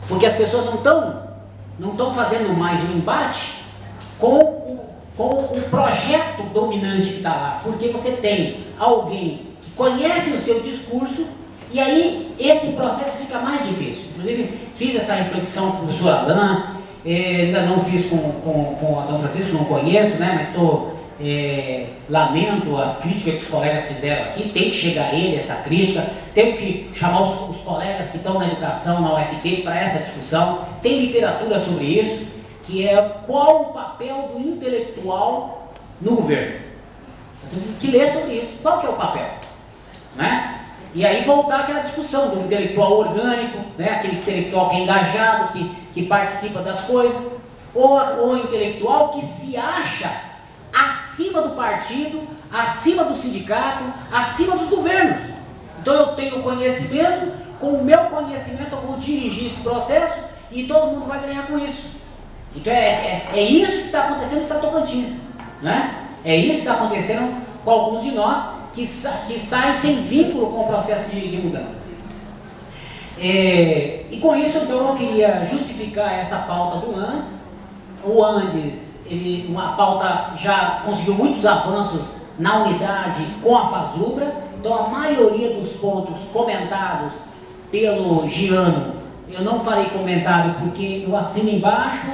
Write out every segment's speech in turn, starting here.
Porque as pessoas não estão fazendo mais um embate com o projeto dominante que está lá, porque você tem alguém que conhece o seu discurso e aí esse processo fica mais difícil. Inclusive fiz essa reflexão com o professor Alain, ainda não fiz com o Adão Francisco, não conheço, né, mas lamento as críticas que os colegas fizeram aqui, tem que chegar a ele essa crítica, temos que chamar os colegas que estão na educação, na UFT, para essa discussão, tem literatura sobre isso, que é qual o papel do intelectual no governo. Eu tenho que ler sobre isso, qual que é o papel, né? E aí voltar àquela discussão do intelectual orgânico, né? Aquele intelectual que é engajado, que participa das coisas, ou o intelectual que se acha acima do partido, acima do sindicato, acima dos governos. Então eu tenho conhecimento, com o meu conhecimento eu vou dirigir esse processo e todo mundo vai ganhar com isso. Então é isso que está acontecendo no Estado do Tocantins, né? É isso que está acontecendo com alguns de nós que saem sem vínculo com o processo de mudança. E com isso, então, eu queria justificar essa pauta do Andes. O Andes, uma pauta já conseguiu muitos avanços na unidade com a Fazubra, então a maioria dos pontos comentados pelo Giano, eu não farei comentário porque eu assino embaixo,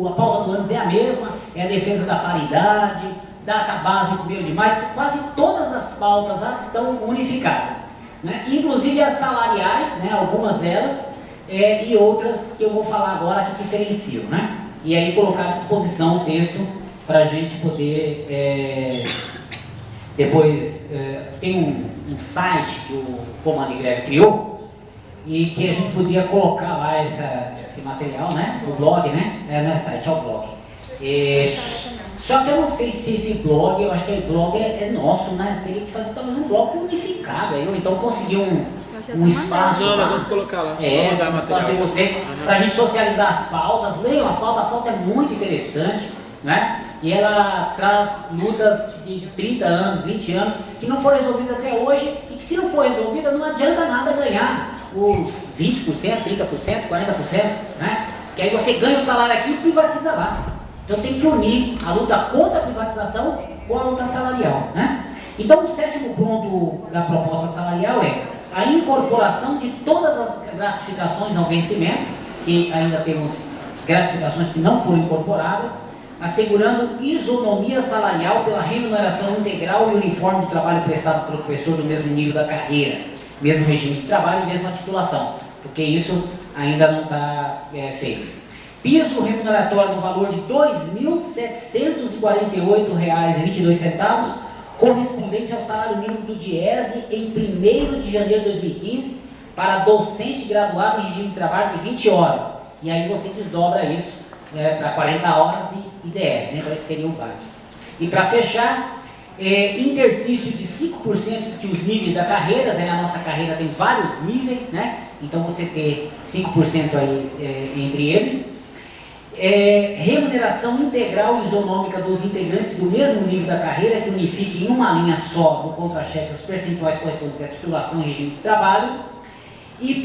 a pauta do Andes é a mesma, é a defesa da paridade, data base em 1º de maio, quase todas as pautas estão unificadas, né? Inclusive as salariais, né? Algumas delas, e outras que eu vou falar agora que diferenciam, né? E aí colocar à disposição o texto para a gente poder, depois, tem um site que o Comando de Greve criou, e que a gente podia colocar lá esse material, né? O blog, né? Não é site, é o blog. Só que eu não sei se esse blog, eu acho que o blog é nosso, né? Teria que fazer talvez um blog unificado, ou então conseguir um espaço. Não, nós vamos colocar lá. Mandar um espaço de vocês, para a gente socializar as pautas. Leiam as pautas, a pauta é muito interessante, né? E ela traz lutas de 30 anos, 20 anos, que não foram resolvidas até hoje, e que se não for resolvida, não adianta nada ganhar os 20%, 30%, 40%, né? Que aí você ganha o salário aqui e privatiza lá. Então tem que unir a luta contra a privatização com a luta salarial, né? Então o 7º ponto da proposta salarial é a incorporação de todas as gratificações ao vencimento, que ainda temos gratificações que não foram incorporadas, assegurando isonomia salarial pela remuneração integral e uniforme do trabalho prestado pelo professor do mesmo nível da carreira, mesmo regime de trabalho e mesma titulação, porque isso ainda não está feito. Piso remuneratório no valor de R$ 2.748,22, correspondente ao salário mínimo do DIESE em 1º de janeiro de 2015, para docente graduado em regime de trabalho de 20 horas. E aí você desdobra isso para 40 horas e DR, né? Então esse seria o básico. E para fechar, intertício de 5% que os níveis da carreira, né? A nossa carreira tem vários níveis, né? Então você ter 5% aí entre eles. Remuneração integral e isonômica dos integrantes do mesmo nível da carreira, que unifique em uma linha só no contra-cheque os percentuais correspondentes à titulação e regime de trabalho. E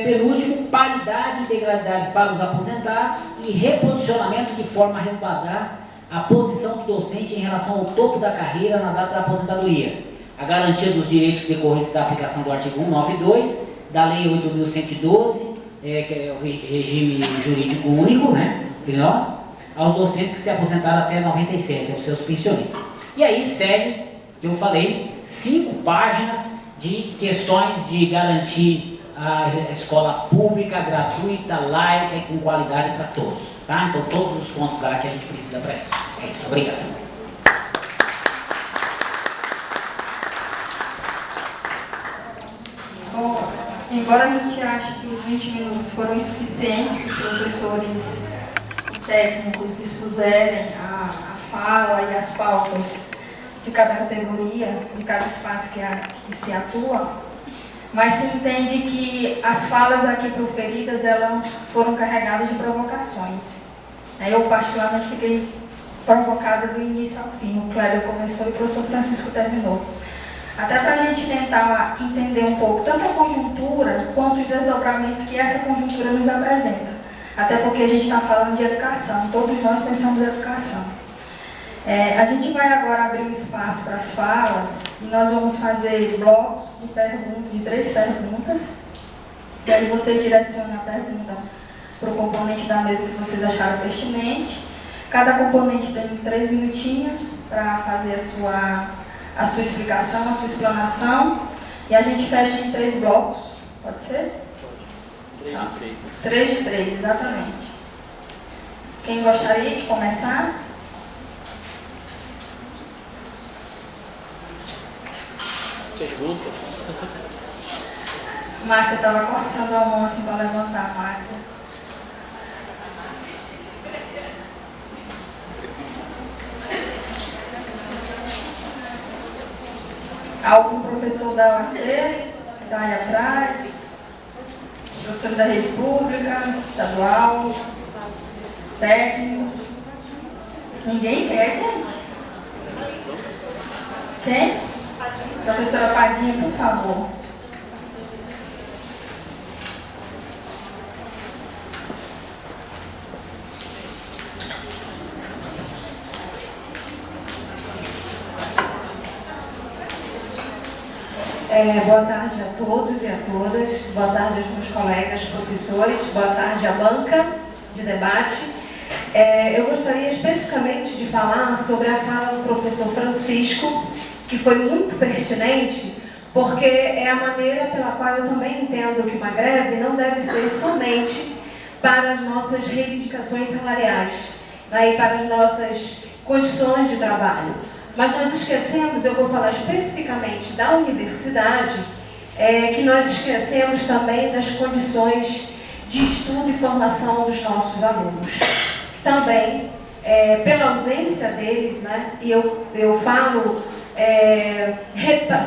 penúltimo, paridade e integralidade para os aposentados e reposicionamento de forma a resguardar a posição do docente em relação ao topo da carreira na data da aposentadoria. A garantia dos direitos decorrentes da aplicação do artigo 192 da Lei 8.112, que é o regime jurídico único, né, entre nós, aos docentes que se aposentaram até 97, aos seus pensionistas. E aí segue, que eu falei, 5 páginas de questões de garantir a escola pública, gratuita, laica e com qualidade para todos. Tá? Então todos os pontos lá que a gente precisa para isso. É isso, obrigado. Bom, embora a gente ache que os 20 minutos foram insuficientes para os professores e técnicos expuserem a fala e as pautas de cada categoria, de cada espaço que se atua, mas se entende que as falas aqui proferidas elas foram carregadas de provocações. Eu particularmente fiquei provocada do início ao fim. O Cléber começou e o professor Francisco terminou. até para a gente tentar entender um pouco tanto a conjuntura quanto os desdobramentos que essa conjuntura nos apresenta. Até porque a gente está falando de educação, todos nós pensamos em educação. A gente vai agora abrir um espaço para as falas e nós vamos fazer blocos de perguntas, de 3 perguntas. E aí você direciona a pergunta para o componente da mesa que vocês acharam pertinente. Cada componente tem 3 minutinhos para fazer a sua explicação, a sua explanação. E a gente fecha em 3 blocos. Pode ser? 3 de 3. 3 de 3, exatamente. Quem gostaria de começar? Perguntas? Márcia estava coçando a mão assim para levantar, Márcia. Algum professor da UFT que está aí atrás? Professor da rede pública, estadual, técnicos? Ninguém quer, gente? Quem? Professora Padinha, por favor. Boa tarde a todos e a todas, boa tarde aos meus colegas professores, boa tarde à banca de debate. Eu gostaria especificamente de falar sobre a fala do professor Francisco, que foi muito pertinente, porque é a maneira pela qual eu também entendo que uma greve não deve ser somente para as nossas reivindicações salariais, né, e para as nossas condições de trabalho. Mas nós esquecemos, eu vou falar especificamente da universidade, que nós esquecemos também das condições de estudo e formação dos nossos alunos. Também, pela ausência deles, né, e eu falo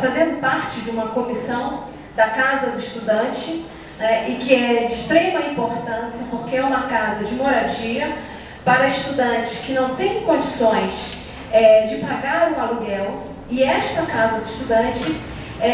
fazendo parte de uma comissão da Casa do Estudante, e que é de extrema importância, porque é uma casa de moradia para estudantes que não têm condições de pagar um aluguel, e esta casa do estudante,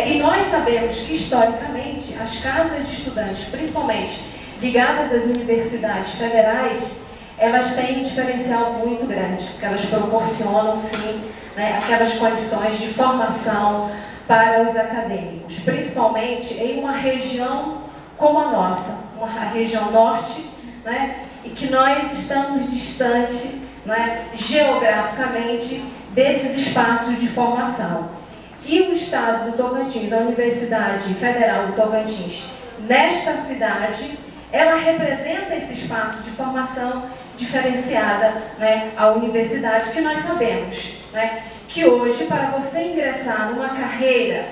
e nós sabemos que historicamente as casas de estudantes, principalmente ligadas às universidades federais, elas têm um diferencial muito grande, porque elas proporcionam sim, né, aquelas condições de formação para os acadêmicos, principalmente em uma região como a nossa, uma região norte, né, e que nós estamos distante, né, geograficamente desses espaços de formação. E o Estado do Tocantins, a Universidade Federal do Tocantins, nesta cidade, ela representa esse espaço de formação diferenciada, né, à universidade, que nós sabemos, né, que hoje, para você ingressar numa carreira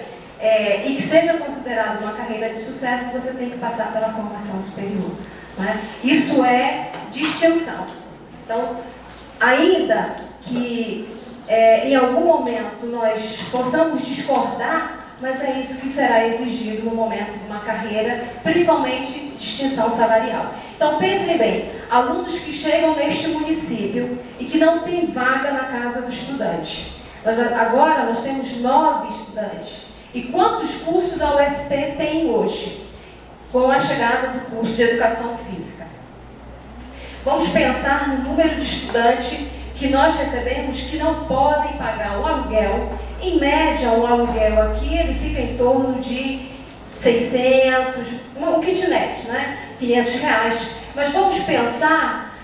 e que seja considerada uma carreira de sucesso, você tem que passar pela formação superior, né? Isso é distinção. Então, ainda que em algum momento nós possamos discordar, mas é isso que será exigido no momento de uma carreira, principalmente distinção salarial. Então pensem bem, alunos que chegam neste município e que não têm vaga na casa do estudante. Agora nós temos 9 estudantes. E quantos cursos a UFT tem hoje, com a chegada do curso de Educação Física? Vamos pensar no número de estudantes que nós recebemos que não podem pagar o aluguel. Em média, um aluguel aqui, ele fica em torno de 600, um kitnet, né? R$500. Mas vamos pensar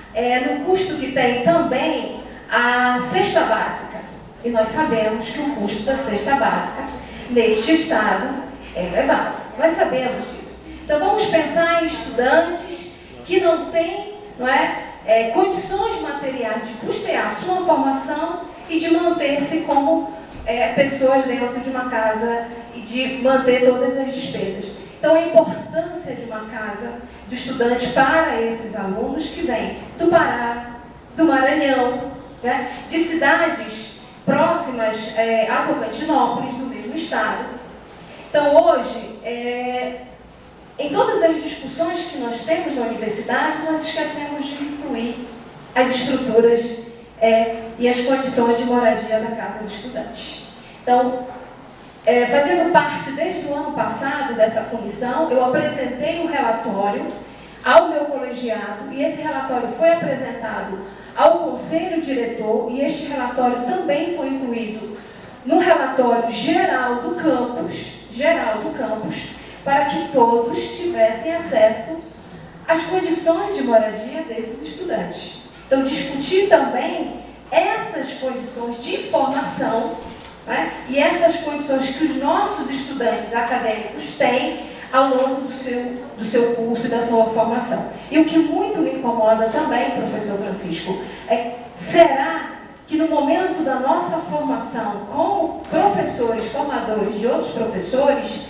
no custo que tem também a cesta básica. E nós sabemos que o custo da cesta básica, neste estado, é elevado. Nós sabemos disso. Então vamos pensar em estudantes que não têm, não condições materiais de custear a sua formação e de manter-se como pessoas dentro de uma casa e de manter todas as despesas. Então, a importância de uma casa do estudante para esses alunos que vêm do Pará, do Maranhão, né, de cidades próximas a Tocantinópolis, do mesmo estado. Então, hoje, em todas as discussões que nós temos na universidade, nós esquecemos de incluir as estruturas e as condições de moradia da casa do estudante. Então, Fazendo parte desde o ano passado dessa comissão, eu apresentei um relatório ao meu colegiado e esse relatório foi apresentado ao conselho diretor e este relatório também foi incluído no relatório geral do campus, para que todos tivessem acesso às condições de moradia desses estudantes. Então, discutir também essas condições de formação, né, e essas condições que os nossos estudantes acadêmicos têm ao longo do seu curso e da sua formação. E o que muito me incomoda também, professor Francisco, será que no momento da nossa formação como professores, formadores de outros professores,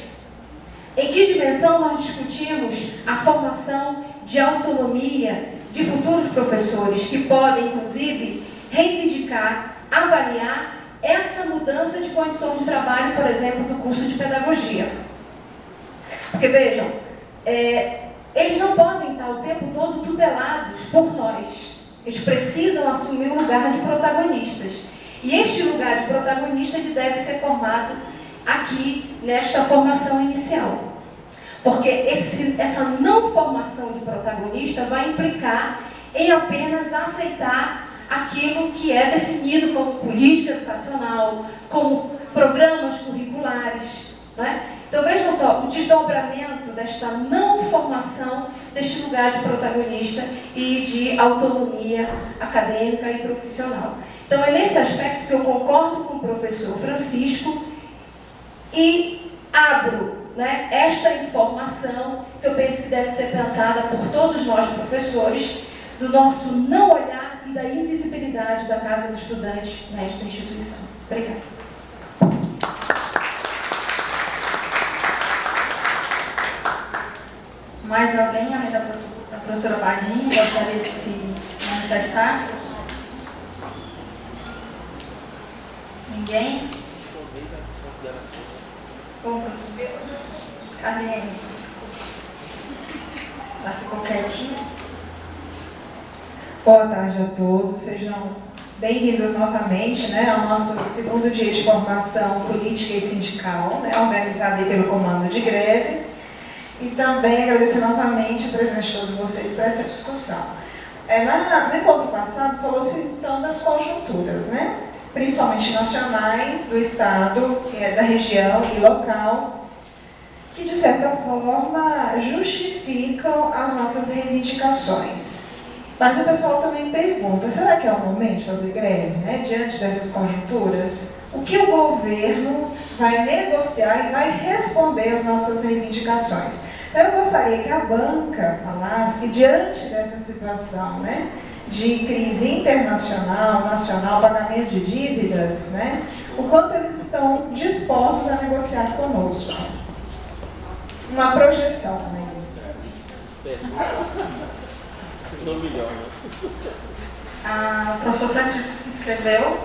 em que dimensão nós discutimos a formação de autonomia de futuros professores que podem, inclusive, reivindicar, avaliar essa mudança de condição de trabalho, por exemplo, no curso de pedagogia. Porque, vejam, eles não podem estar o tempo todo tutelados por nós. Eles precisam assumir um lugar de protagonistas. E este lugar de protagonista ele deve ser formado aqui, nesta formação inicial. Porque essa não formação de protagonista vai implicar em apenas aceitar aquilo que é definido como política educacional, como programas curriculares, não é? Então, vejam só, o desdobramento desta não formação deste lugar de protagonista e de autonomia acadêmica e profissional. Então, é nesse aspecto que eu concordo com o professor Francisco e abro, né, esta informação que eu penso que deve ser pensada por todos nós professores, do nosso não olhar e da invisibilidade da Casa do Estudante nesta instituição. Obrigada. Mais alguém, além da professora Badinha, gostaria de se manifestar? Ninguém? Bom, professor. Carlinhos, ela ficou quietinha. Boa tarde a todos, sejam bem-vindos novamente, né, ao nosso segundo dia de formação política e sindical, né, organizado aí pelo Comando de Greve. E também agradecer novamente a presença de todos vocês para essa discussão. No encontro passado, falou-se então das conjunturas, né? Principalmente nacionais, do Estado, da região e local, que de certa forma justificam as nossas reivindicações. Mas o pessoal também pergunta, será que é o momento de fazer greve, né? Diante dessas conjunturas? O que o governo vai negociar e vai responder às nossas reivindicações? Então, eu gostaria que a banca falasse que, diante dessa situação, né, de crise internacional, nacional, pagamento de dívidas, né, o quanto eles estão dispostos a negociar conosco. Uma projeção, né? O professor Francisco se inscreveu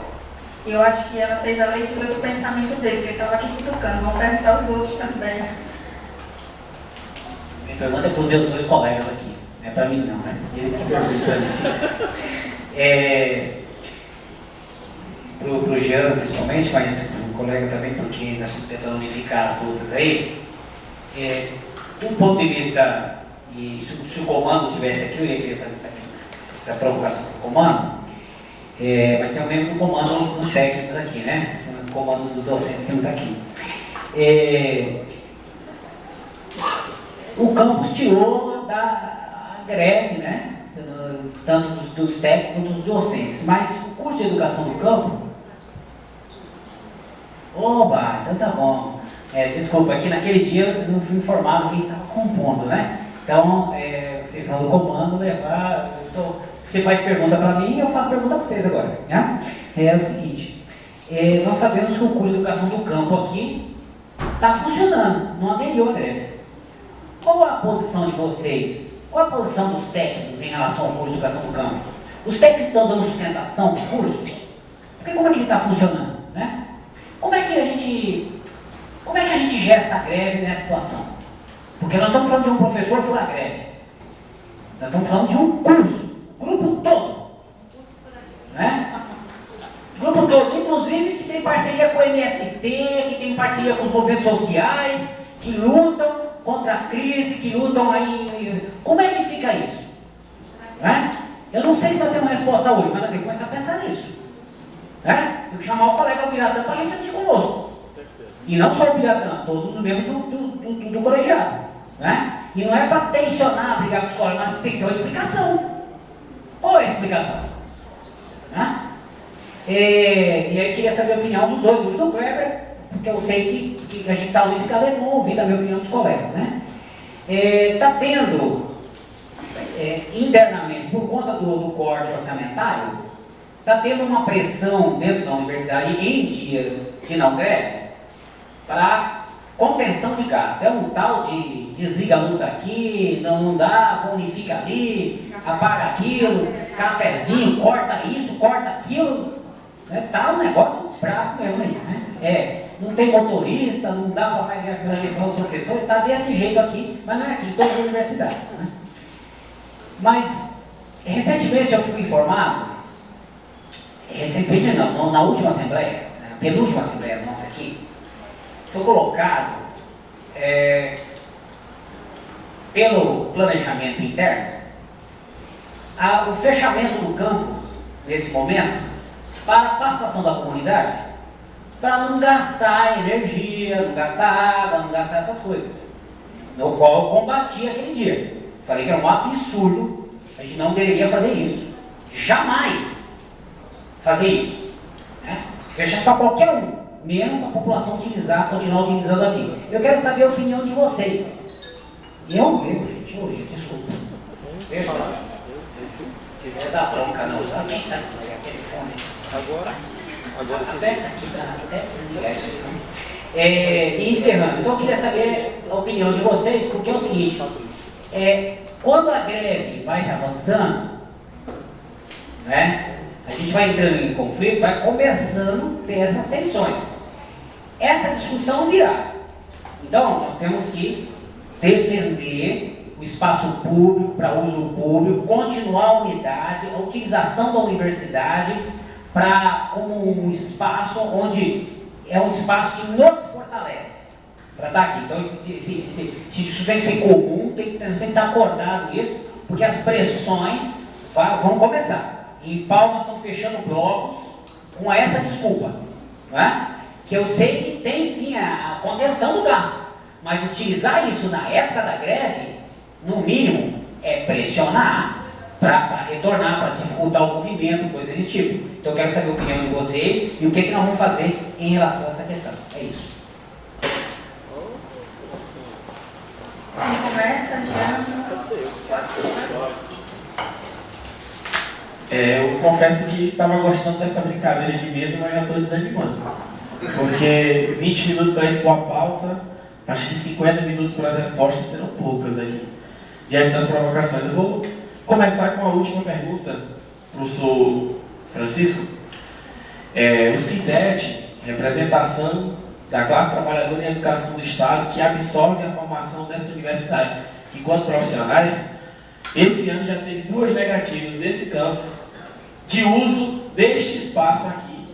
e eu acho que ela fez a leitura do pensamento dele, porque ele estava aqui cutucando. Vamos perguntar aos outros também. Minha pergunta é para os meus dois colegas aqui, não é para mim não, né? Eles que perguntam para mim. Para o Jean, principalmente, mas para o colega também, porque nós estamos tentando unificar as lutas aí. De um ponto de vista, e se o comando estivesse aqui, eu ia querer fazer essa provocação para o comando, mas tem um membro do comando dos técnicos aqui, né? O comando dos docentes que não está aqui. O campus tirou da greve, né? Tanto dos técnicos quanto dos docentes, mas o curso de educação do campus, oba, então tá bom. Desculpa, aqui naquele dia eu não fui informado quem estava compondo, né? Então, vocês são do comando, levar. Você faz pergunta para mim e eu faço pergunta para vocês agora. Né? É o seguinte: nós sabemos que o curso de educação do campo aqui está funcionando, não aderiu à greve. Qual a posição de vocês? Qual a posição dos técnicos em relação ao curso de educação do campo? Os técnicos estão dando sustentação para o curso? Porque como é que ele está funcionando? Né? Como é que a gente gesta a greve nessa situação? Porque nós estamos falando de um professor fora a greve. Nós estamos falando de um curso, grupo todo. Né? Grupo todo, inclusive que tem parceria com o MST, que tem em parceria com os movimentos sociais, que lutam contra a crise, que lutam aí. Como é que fica isso? Né? Eu não sei se vai ter uma resposta hoje, mas nós temos que começar a pensar nisso. Né? Tem que chamar o colega Biratã para refletir conosco. E não só o Biratã, todos os membros do colegiado. Né? E não é para tensionar, brigar com os colegas, mas tem que ter uma explicação. Qual é a explicação? Né? E aí eu queria saber a opinião dos dois, do Kleber, porque eu sei que a gente está unificado, é bom ouvir a minha opinião dos colegas. Né? Está tendo, internamente, por conta do corte orçamentário, está tendo uma pressão dentro da universidade em dias de não greve para contenção de gasto. É um tal de desliga a luz daqui, não dá, bonifica ali, apaga aquilo, cafezinho, corta isso, corta aquilo. Tá um negócio bravo mesmo aí, né? Não tem motorista, não dá para mais levar os professores, está desse jeito aqui, mas não é aqui, em todas as universidades. Né? Mas, recentemente eu fui informado, recentemente não, na última assembleia, na penúltima assembleia nossa aqui, foi colocado pelo planejamento interno o fechamento do campus, nesse momento, para a participação da comunidade, para não gastar energia, não gastar água, não gastar essas coisas, no qual eu combati aquele dia. Falei que era um absurdo, a gente não deveria fazer isso, jamais fazer isso. Né? Se fecha para qualquer um, menos para a população continuar utilizando aqui. Eu quero saber a opinião de vocês. E gente, hoje, desculpa. Não dá bronca não, sabe quem está no telefone? Agora aperta aqui para até desligar isso questão. E encerrando, então eu queria saber a opinião de vocês, porque é o seguinte, quando a greve vai se avançando, né, a gente vai entrando em conflitos, vai começando a ter essas tensões. Essa discussão virá. Então, nós temos que defender o espaço público para uso público, continuar a unidade, a utilização da universidade como um espaço onde é um espaço que nos fortalece para estar aqui. Então, isso tem que ser comum, tem que estar acordado isso, porque as pressões vão começar. Em Palmas estão fechando blocos com essa desculpa, né? Que eu sei que tem sim a contenção do gasto, mas utilizar isso na época da greve, no mínimo, é pressionar para retornar, para dificultar o movimento, coisa desse tipo. Então eu quero saber a opinião de vocês e o que nós vamos fazer em relação a essa questão. É isso. Começa já. Pode ser eu. Pode ser. Eu confesso que estava gostando dessa brincadeira de mesa, mas já estou desanimando. Porque 20 minutos para expor a pauta, acho que 50 minutos para as respostas serão poucas aqui. Diante das provocações. Eu vou começar com a última pergunta, professor Francisco. O CIDET, representação da classe trabalhadora em educação do Estado, que absorve a formação dessa universidade enquanto profissionais, esse ano já teve 2 negativas desse campus de uso deste espaço aqui.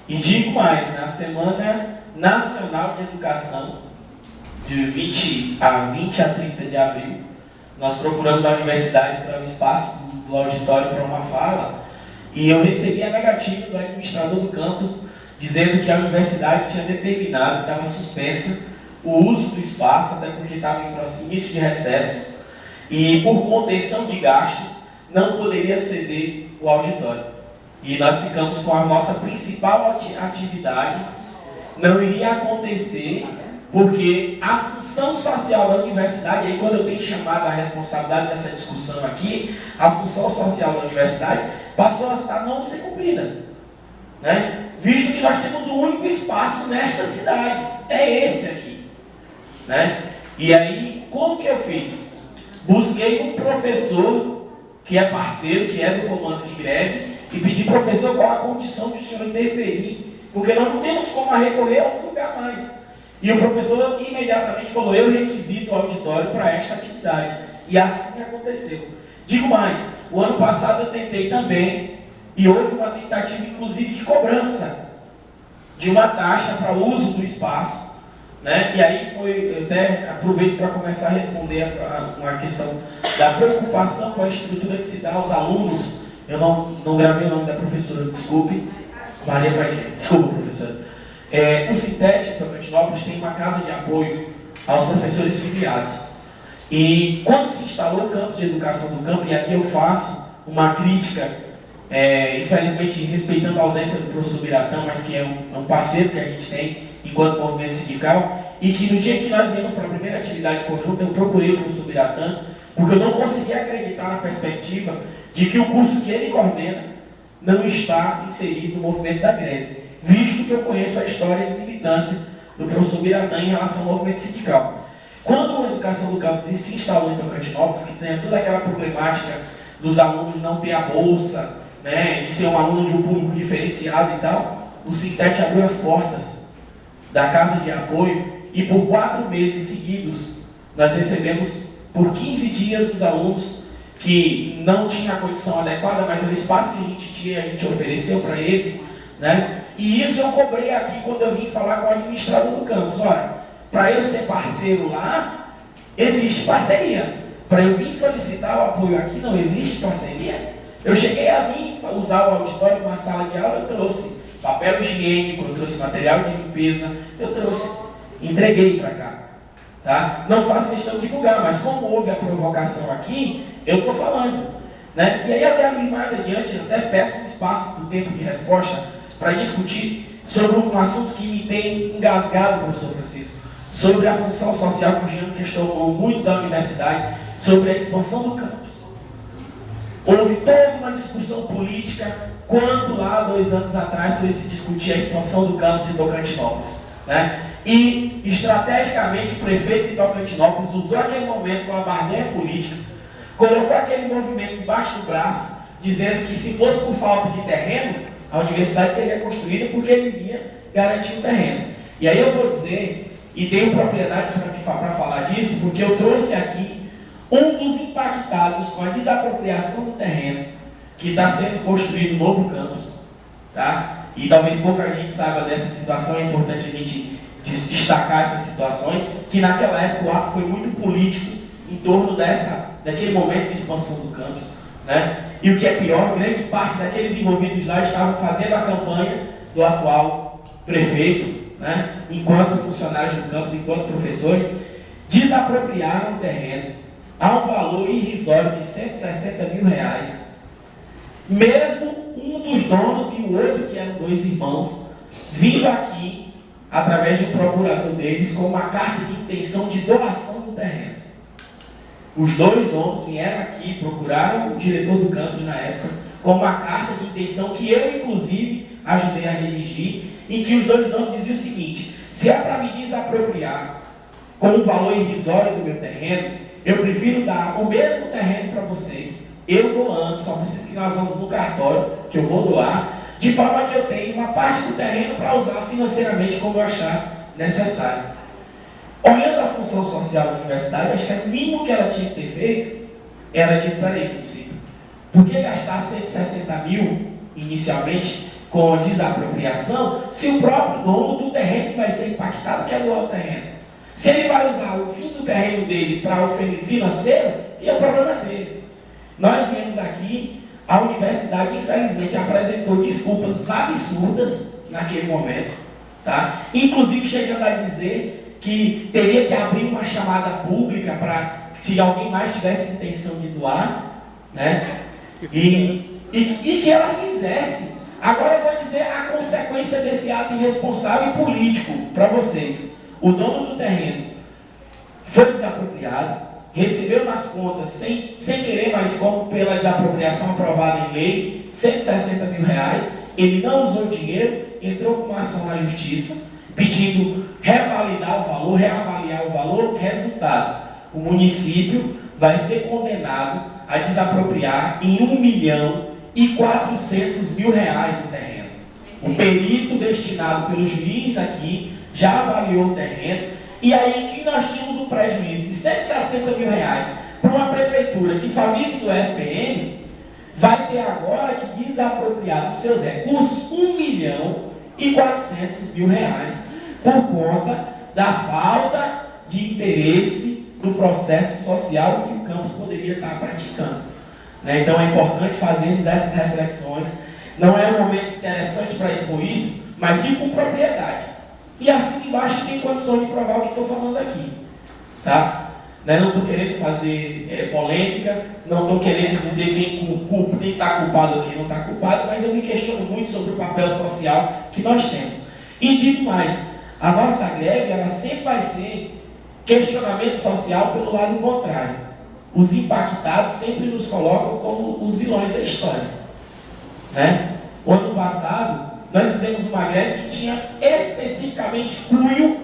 E digo mais, na Semana Nacional de Educação, de 20 a 30 de abril, nós procuramos a universidade para o espaço do auditório para uma fala, e eu recebi a negativa do administrador do campus, dizendo que a universidade tinha determinado que estava suspensa o uso do espaço, até porque estava em início de recesso, e por contenção de gastos, não poderia ceder o auditório. E nós ficamos com a nossa principal atividade, não iria acontecer, porque a função social da universidade, e aí quando eu tenho chamado a responsabilidade dessa discussão aqui, a função social da universidade passou a não ser cumprida, né? Visto que nós temos o único espaço nesta cidade, é esse aqui, né? E aí, como que eu fiz? Busquei um professor que é parceiro, que é do comando de greve, e pedi, professor, qual a condição de o senhor interferir, porque nós não temos como recorrer a outro lugar mais. E o professor imediatamente falou, eu requisito o auditório para esta atividade. E assim aconteceu. Digo mais, o ano passado eu tentei também, e houve uma tentativa inclusive de cobrança de uma taxa para o uso do espaço, né? E aí eu até aproveito para começar a responder a uma questão da preocupação com a estrutura que se dá aos alunos. Eu não gravei o nome da professora, desculpe. Maria Paixão. Desculpa, professora. O Cintete, em Tocantinópolis, tem uma casa de apoio aos professores filiados. E quando se instalou o campo de educação do campo, e aqui eu faço uma crítica, infelizmente respeitando a ausência do professor Biratã, mas que é um parceiro que a gente tem enquanto movimento sindical, e que no dia que nós viemos para a primeira atividade conjunta, eu procurei o professor Biratã, porque eu não conseguia acreditar na perspectiva de que o curso que ele coordena não está inserido no movimento da greve, visto que eu conheço a história de militância do professor Biratã em relação ao movimento sindical. Quando a educação do campus se instalou em Tocantinópolis, que tem toda aquela problemática dos alunos não ter a bolsa, né, de ser um aluno de um público diferenciado e tal, o Cintete abriu as portas da casa de apoio e por 4 meses seguidos nós recebemos por 15 dias os alunos que não tinham a condição adequada, mas o espaço que a gente tinha, a gente ofereceu para eles, né? E isso eu cobrei aqui quando eu vim falar com o administrador do campus. Olha, para eu ser parceiro lá, existe parceria. Para eu vir solicitar o apoio aqui, não existe parceria. Eu cheguei a vir usar o auditório, uma sala de aula, eu trouxe papel higiênico, eu trouxe material de limpeza, eu trouxe, entreguei para cá. Tá? Não faço questão de divulgar, mas como houve a provocação aqui, eu estou falando. Né? E aí eu quero ir mais adiante, eu até peço um espaço do tempo de resposta para discutir sobre um assunto que me tem engasgado, professor Francisco, sobre a função social que o Jean questionou muito da universidade, sobre a expansão do campus. Houve toda uma discussão política quando lá 2 anos atrás foi se discutir a expansão do campus de Tocantinópolis. Né? E, estrategicamente, o prefeito de Tocantinópolis usou aquele momento com a barganha política, colocou aquele movimento debaixo do braço, dizendo que se fosse por falta de terreno, a universidade seria construída porque ele iria garantir o terreno. E aí eu vou dizer, e tenho propriedades para falar disso, porque eu trouxe aqui um dos impactados com a desapropriação do terreno que está sendo construído no novo campus. Tá? E talvez pouca gente saiba dessa situação, é importante a gente destacar essas situações, que naquela época o ato foi muito político em torno daquele momento de expansão do campus. Né? E o que é pior, grande parte daqueles envolvidos lá estavam fazendo a campanha do atual prefeito, né? Enquanto funcionários do campus, enquanto professores, desapropriaram o terreno a um valor irrisório de R$160 mil, mesmo um dos donos e o outro, que eram 2 irmãos, vindo aqui, através de um procurador deles, com uma carta de intenção de doação do terreno. Os 2 donos vieram aqui, procuraram o diretor do campus na época, com uma carta de intenção que eu, inclusive, ajudei a redigir, em que os 2 donos diziam o seguinte: se é para me desapropriar com um valor irrisório do meu terreno, eu prefiro dar o mesmo terreno para vocês, eu doando, só preciso que nós vamos no cartório, que eu vou doar, de forma que eu tenha uma parte do terreno para usar financeiramente como eu achar necessário. Olhando a função social da universidade, acho que o mínimo que ela tinha que ter feito era de, peraí, município, por que gastar 160 mil inicialmente com desapropriação, se o próprio dono do terreno que vai ser impactado quer doar o terreno? Se ele vai usar o fim do terreno dele para o financeiro, que é o problema dele. Nós viemos aqui, a universidade infelizmente apresentou desculpas absurdas naquele momento, tá? Inclusive chegando a dizer que teria que abrir uma chamada pública para, se alguém mais tivesse intenção de doar, né? E que ela fizesse. Agora eu vou dizer a consequência desse ato irresponsável e político para vocês. O dono do terreno foi desapropriado, recebeu nas contas, sem querer, mas como pela desapropriação aprovada em lei, R$160 mil. Ele não usou dinheiro, entrou com uma ação na justiça, pedindo revalidar o valor, reavaliar o valor. Resultado: o município vai ser condenado a desapropriar em R$1.400.000 o terreno. O perito destinado pelo juiz aqui já avaliou o terreno, e aí que nós tínhamos um prejuízo de R$160 mil para uma prefeitura que só vive do FPM, vai ter agora que desapropriar dos seus recursos R$1.400.000 e R$400.000 por conta da falta de interesse do processo social que o campus poderia estar praticando. Então é importante fazermos essas reflexões. Não é um momento interessante para expor isso, mas digo com propriedade. E assim embaixo tem condições de provar o que estou falando aqui. Tá? Não estou querendo fazer polêmica, não estou querendo dizer quem está culpado ou quem não está culpado, mas eu me questiono muito sobre o papel social que nós temos. E digo mais, a nossa greve ela sempre vai ser questionamento social pelo lado contrário. Os impactados sempre nos colocam como os vilões da história. O ano passado, nós fizemos uma greve que tinha especificamente cunho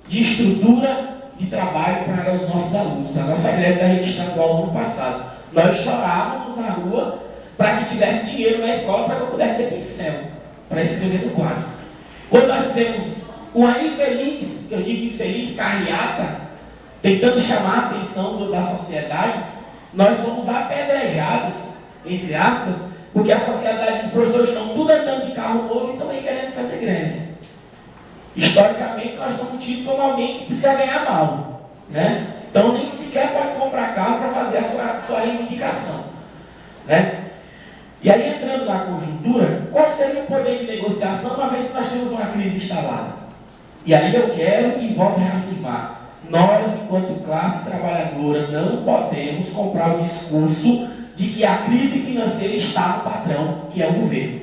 de estrutura de trabalho para os nossos alunos. A nossa greve da rede estadual no ano passado. Nós chorávamos na rua para que tivesse dinheiro na escola para que eu pudesse ter pincel para escrever no quadro. Quando nós fizemos uma infeliz, eu digo infeliz, carreata, tentando chamar a atenção da sociedade, nós fomos apedrejados, entre aspas, porque a sociedade diz, professores estão tudo andando de carro novo e também querendo fazer greve. Historicamente, nós somos tidos como alguém que precisa ganhar mal. Então, nem sequer pode comprar carro para fazer a sua reivindicação. E aí, entrando na conjuntura, qual seria o poder de negociação uma vez que nós temos uma crise instalada? E aí eu quero e volto a reafirmar, nós, enquanto classe trabalhadora, não podemos comprar o discurso de que a crise financeira está no patrão, que é o governo.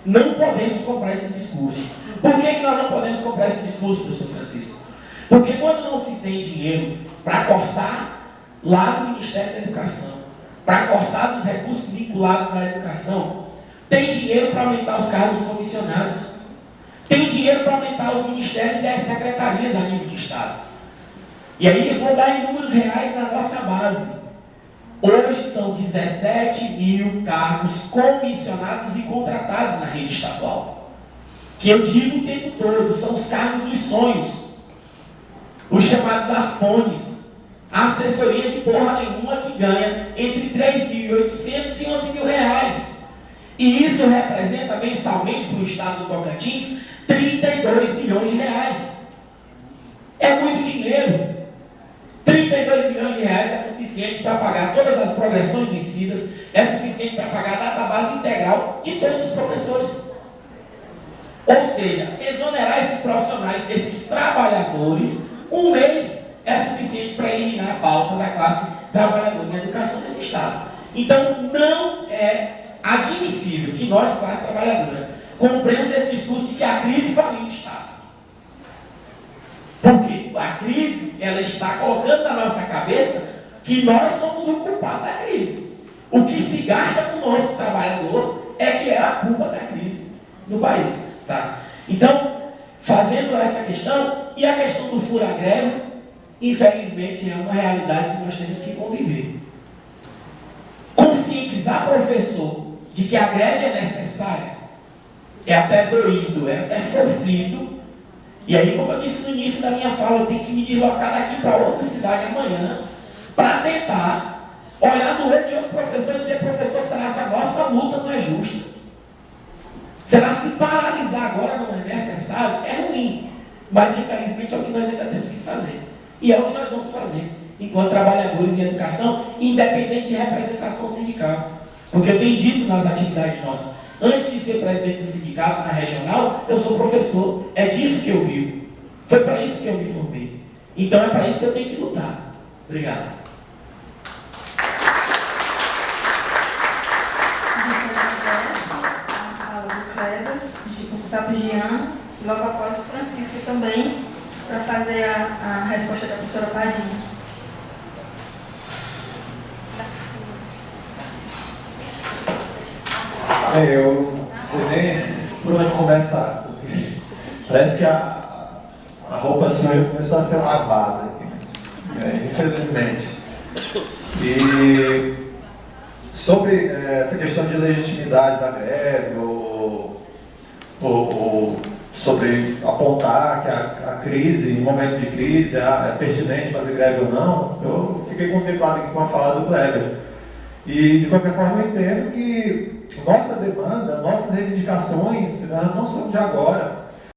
Não podemos comprar esse discurso. Por que nós não podemos comprar esse discurso, professor Francisco? Porque quando não se tem dinheiro para cortar lá do Ministério da Educação, para cortar dos recursos vinculados à educação, tem dinheiro para aumentar os cargos comissionados, tem dinheiro para aumentar os ministérios e as secretarias a nível de Estado. E aí eu vou dar em números reais na nossa base. Hoje são 17.000 cargos comissionados e contratados na rede estadual. Que eu digo o tempo todo, são os cargos dos sonhos. Os chamados aspones. A assessoria de porra nenhuma que ganha entre R$3.800 e R$11.000. E isso representa mensalmente para o estado do Tocantins R$32 milhões. É muito dinheiro. R$32 milhões é suficiente para pagar todas as progressões vencidas, é suficiente para pagar a database integral de todos os professores. Ou seja, exonerar esses profissionais, esses trabalhadores, um mês é suficiente para eliminar a pauta da classe trabalhadora na educação desse Estado. Então, não é admissível que nós, classe trabalhadora, compremos esse discurso de que a crise faliu o Estado. Porque a crise, ela está colocando na nossa cabeça que nós somos o culpado da crise. O que se gasta com o nosso trabalhador é que é a culpa da crise do país. Tá? Então, fazendo essa questão, e a questão do fura-greve, infelizmente é uma realidade que nós temos que conviver. Conscientizar professor de que a greve é necessária, é até doído, é até sofrido. E aí, como eu disse no início da minha fala, eu tenho que me deslocar daqui para outra cidade amanhã para tentar olhar no olho de outro professor e dizer, professor, será que essa nossa luta não é justa? Será se paralisar agora não é necessário? É ruim, mas infelizmente é o que nós ainda temos que fazer. E é o que nós vamos fazer, enquanto trabalhadores em educação, independente de representação sindical. Porque eu tenho dito nas atividades nossas, antes de ser presidente do sindicato na regional, eu sou professor. É disso que eu vivo. Foi para isso que eu me formei. Então é para isso que eu tenho que lutar. Obrigado. A fala do Kleber, o Gustavo Jean, e logo após o Francisco também, para fazer a resposta da professora Padinha. Eu não sei nem por onde começar, porque parece que a roupa sua começou a ser lavada aqui, infelizmente. E sobre essa questão de legitimidade da greve, ou sobre apontar que a crise, em momento de crise, é pertinente fazer greve ou não, eu fiquei contemplado aqui com a fala do Kleber. E, de qualquer forma, eu entendo que nossa demanda, nossas reivindicações não são de agora.